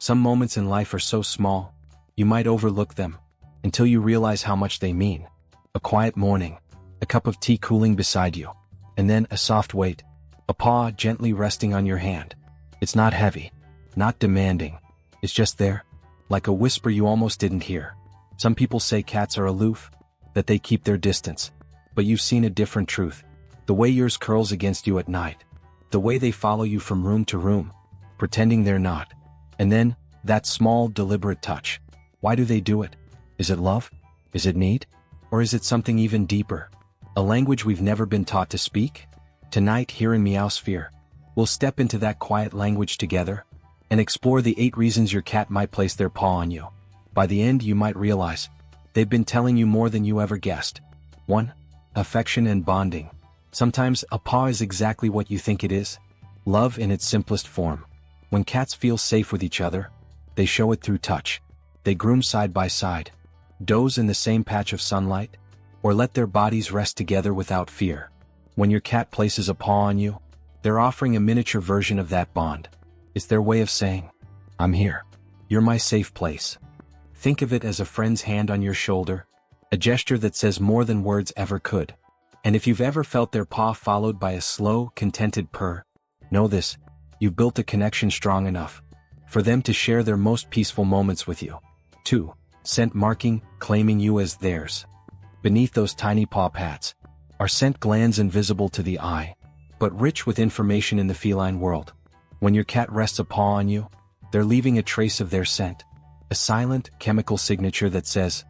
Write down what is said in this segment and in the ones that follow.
Some moments in life are so small, you might overlook them, until you realize how much they mean. A quiet morning, a cup of tea cooling beside you, and then a soft weight, a paw gently resting on your hand. It's not heavy, not demanding, it's just there, like a whisper you almost didn't hear. Some people say cats are aloof, that they keep their distance, but you've seen a different truth. The way yours curls against you at night, the way they follow you from room to room, pretending they're not. And then, that small, deliberate touch. Why do they do it? Is it love? Is it need? Or is it something even deeper? A language we've never been taught to speak? Tonight, here in Meow Sphere, we'll step into that quiet language together, and explore the 8 reasons your cat might place their paw on you. By the end, you might realize, they've been telling you more than you ever guessed. 1. Affection and bonding. Sometimes, a paw is exactly what you think it is. Love in its simplest form. When cats feel safe with each other, they show it through touch. They groom side by side, doze in the same patch of sunlight, or let their bodies rest together without fear. When your cat places a paw on you, they're offering a miniature version of that bond. It's their way of saying, I'm here. You're my safe place. Think of it as a friend's hand on your shoulder, a gesture that says more than words ever could. And if you've ever felt their paw followed by a slow, contented purr, know this, you've built a connection strong enough for them to share their most peaceful moments with you. 2. Scent marking, claiming you as theirs. Beneath those tiny paw pats are scent glands invisible to the eye, but rich with information in the feline world. When your cat rests a paw on you, they're leaving a trace of their scent, a silent, chemical signature that says,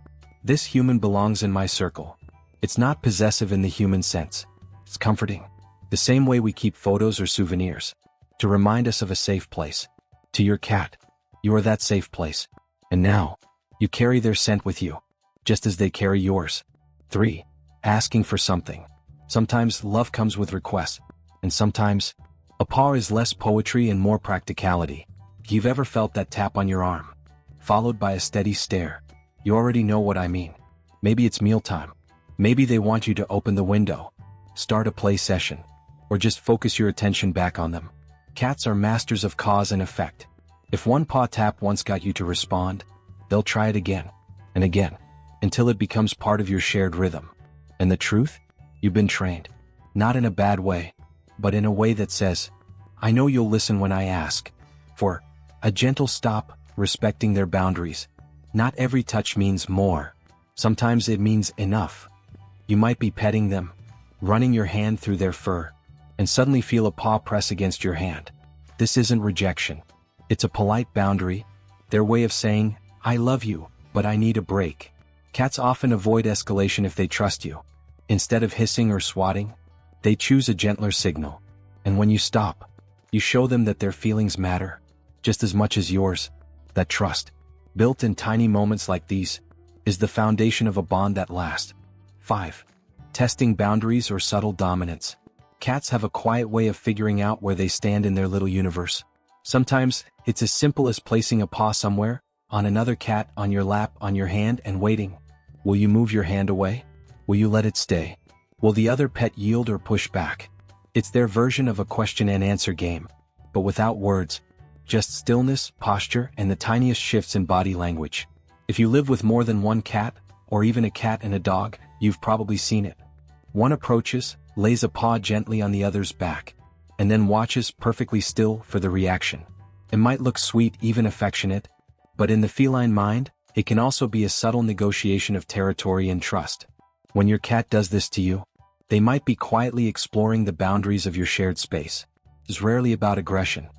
this human belongs in my circle. It's not possessive in the human sense. It's comforting. The same way we keep photos or souvenirs, to remind us of a safe place. To your cat, you are that safe place. And now, you carry their scent with you, just as they carry yours. 3. Asking for something. Sometimes love comes with requests, and sometimes, a paw is less poetry and more practicality. If you've ever felt that tap on your arm, followed by a steady stare, you already know what I mean. Maybe it's mealtime. Maybe they want you to open the window, start a play session, or just focus your attention back on them. Cats are masters of cause and effect. If one paw tap once got you to respond, they'll try it again, and again, until it becomes part of your shared rhythm. And the truth? You've been trained. Not in a bad way, but in a way that says, I know you'll listen when I ask. For a gentle stop, respecting their boundaries. Not every touch means more. Sometimes it means enough. You might be petting them, running your hand through their fur, and suddenly feel a paw press against your hand. This isn't rejection. It's a polite boundary, their way of saying, I love you, but I need a break. Cats often avoid escalation if they trust you. Instead of hissing or swatting, they choose a gentler signal. And when you stop, you show them that their feelings matter, just as much as yours. That trust, built in tiny moments like these, is the foundation of a bond that lasts. 5. Testing boundaries or subtle dominance. Cats have a quiet way of figuring out where they stand in their little universe. Sometimes, it's as simple as placing a paw somewhere, on another cat, on your lap, on your hand, and waiting. Will you move your hand away? Will you let it stay? Will the other pet yield or push back? It's their version of a question and answer game, but without words, just stillness, posture, and the tiniest shifts in body language. If you live with more than one cat, or even a cat and a dog, you've probably seen it. One approaches, lays a paw gently on the other's back, and then watches perfectly still for the reaction. It might look sweet, even affectionate, but in the feline mind, it can also be a subtle negotiation of territory and trust. When your cat does this to you, they might be quietly exploring the boundaries of your shared space. It's rarely about aggression,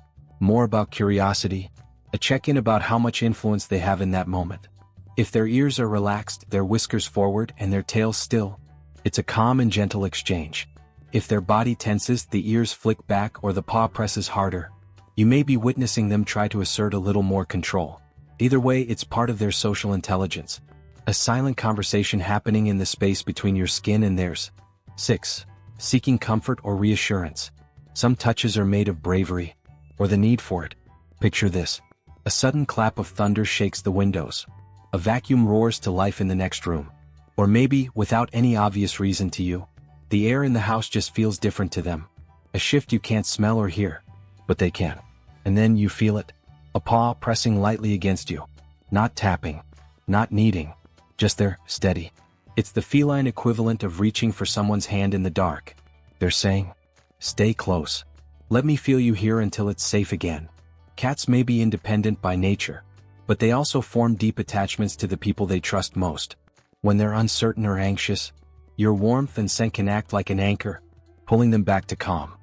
more about curiosity, a check-in about how much influence they have in that moment. If their ears are relaxed, their whiskers forward, and their tails still, it's a calm and gentle exchange. If their body tenses, the ears flick back, or the paw presses harder, you may be witnessing them try to assert a little more control. Either way, it's part of their social intelligence, a silent conversation happening in the space between your skin and theirs. 6. Seeking comfort or reassurance. Some touches are made of bravery, or the need for it. Picture this. A sudden clap of thunder shakes the windows. A vacuum roars to life in the next room. Or maybe, without any obvious reason to you, the air in the house just feels different to them. A shift you can't smell or hear, but they can. And then you feel it. A paw pressing lightly against you. Not tapping. Not kneading. Just there, steady. It's the feline equivalent of reaching for someone's hand in the dark. They're saying, "Stay close. Let me feel you here until it's safe again." Cats may be independent by nature, but they also form deep attachments to the people they trust most. When they're uncertain or anxious, your warmth and scent can act like an anchor, pulling them back to calm.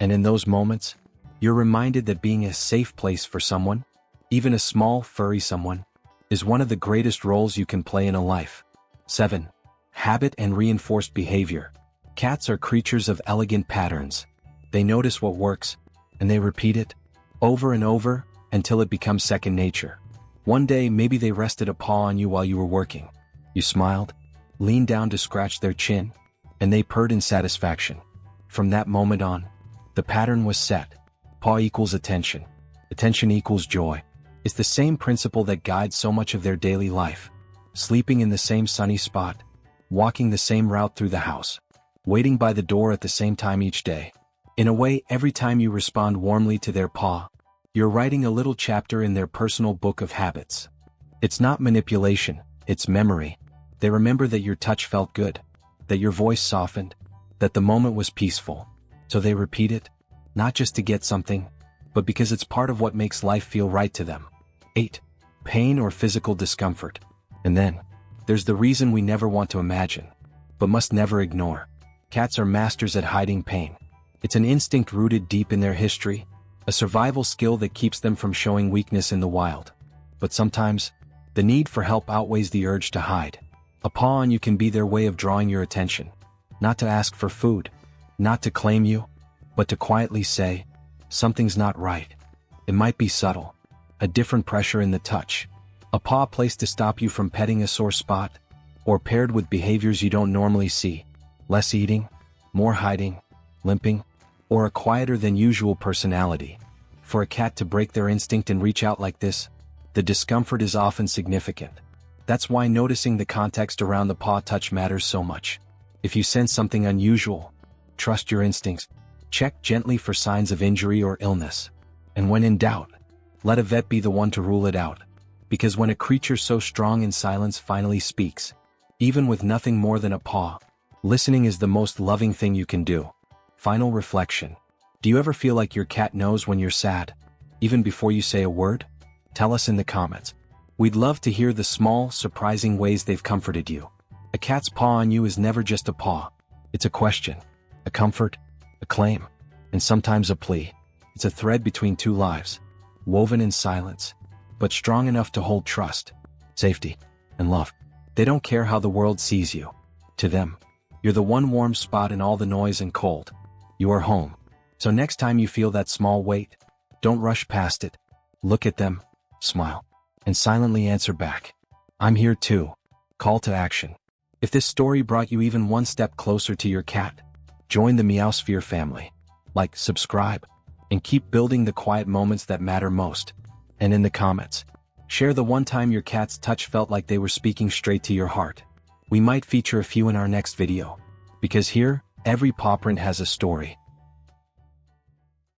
And in those moments, you're reminded that being a safe place for someone, even a small furry someone, is one of the greatest roles you can play in a life. 7. Habit and reinforced behavior. Cats are creatures of elegant patterns. They notice what works, and they repeat it, over and over, until it becomes second nature. One day maybe they rested a paw on you while you were working. You smiled, leaned down to scratch their chin, and they purred in satisfaction. From that moment on, the pattern was set. Paw equals attention. Attention equals joy. It's the same principle that guides so much of their daily life. Sleeping in the same sunny spot, walking the same route through the house, waiting by the door at the same time each day. In a way, every time you respond warmly to their paw, you're writing a little chapter in their personal book of habits. It's not manipulation, it's memory. They remember that your touch felt good, that your voice softened, that the moment was peaceful. So they repeat it, not just to get something, but because it's part of what makes life feel right to them. 8. Pain or physical discomfort. And then, there's the reason we never want to imagine, but must never ignore. Cats are masters at hiding pain. It's an instinct rooted deep in their history, a survival skill that keeps them from showing weakness in the wild. But sometimes, the need for help outweighs the urge to hide. A paw on you can be their way of drawing your attention. Not to ask for food, not to claim you, but to quietly say, something's not right. It might be subtle, a different pressure in the touch, a paw placed to stop you from petting a sore spot, or paired with behaviors you don't normally see, less eating, more hiding, limping, or a quieter than usual personality. For a cat to break their instinct and reach out like this, the discomfort is often significant. That's why noticing the context around the paw touch matters so much. If you sense something unusual, trust your instincts. Check gently for signs of injury or illness. And when in doubt, let a vet be the one to rule it out. Because when a creature so strong in silence finally speaks, even with nothing more than a paw, listening is the most loving thing you can do. Final reflection. Do you ever feel like your cat knows when you're sad, even before you say a word? Tell us in the comments. We'd love to hear the small, surprising ways they've comforted you. A cat's paw on you is never just a paw. It's a question, a comfort, a claim, and sometimes a plea. It's a thread between two lives, woven in silence, but strong enough to hold trust, safety, and love. They don't care how the world sees you. To them, you're the one warm spot in all the noise and cold. You are home. So next time you feel that small weight, don't rush past it. Look at them, smile, and silently answer back. I'm here too. Call to action. If this story brought you even one step closer to your cat, join the Meowsphere family. Like, subscribe, and keep building the quiet moments that matter most. And in the comments, share the one time your cat's touch felt like they were speaking straight to your heart. We might feature a few in our next video. Because here, every paw print has a story.